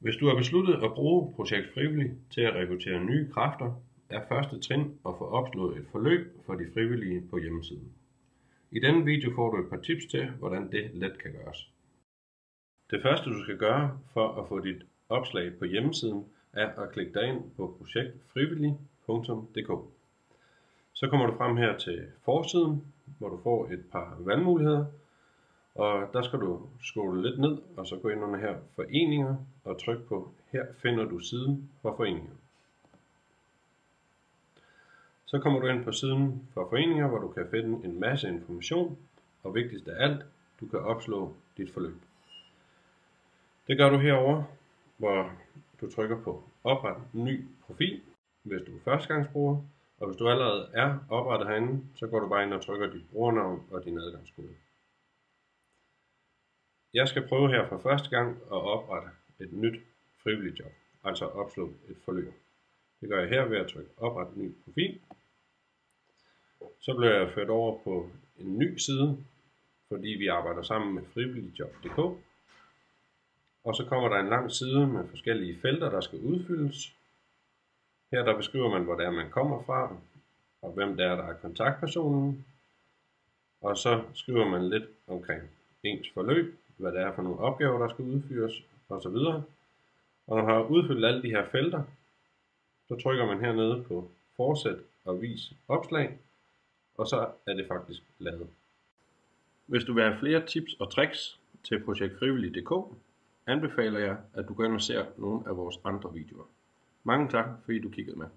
Hvis du har besluttet at bruge Projekt Frivillig til at rekruttere nye kræfter, er første trin at få opslået et forløb for de frivillige på hjemmesiden. I denne video får du et par tips til, hvordan det let kan gøres. Det første du skal gøre for at få dit opslag på hjemmesiden er at klikke dig ind på projektfrivillig.dk. Så kommer du frem her til forsiden, hvor du får et par valgmuligheder. Og der skal du scrolle lidt ned, og så gå ind under her foreninger, og tryk på her finder du siden for foreninger. Så kommer du ind på siden for foreninger, hvor du kan finde en masse information, og vigtigst af alt, du kan opslå dit forløb. Det gør du herover, hvor du trykker på opret ny profil, hvis du er førstegangsbruger, og hvis du allerede er oprettet herinde, så går du bare ind og trykker dit brugernavn og din adgangskode. Jeg skal prøve her for første gang at oprette et nyt frivilligt job, altså opslå et forløb. Det gør jeg her ved at trykke opret ny profil. Så bliver jeg ført over på en ny side, fordi vi arbejder sammen med frivilligjob.dk. Og så kommer der en lang side med forskellige felter, der skal udfyldes. Her der beskriver man, hvor det er, man kommer fra, og hvem der er kontaktpersonen. Og så skriver man lidt omkring ens forløb, hvad det er for nogle opgaver, der skal udføres, osv. Og når man har udfyldt alle de her felter, så trykker man hernede på fortsæt og vis opslag, og så er det faktisk lavet. Hvis du vil have flere tips og tricks til projektfrivillig.dk, anbefaler jeg, at du går ind og ser nogle af vores andre videoer. Mange tak, fordi du kiggede med.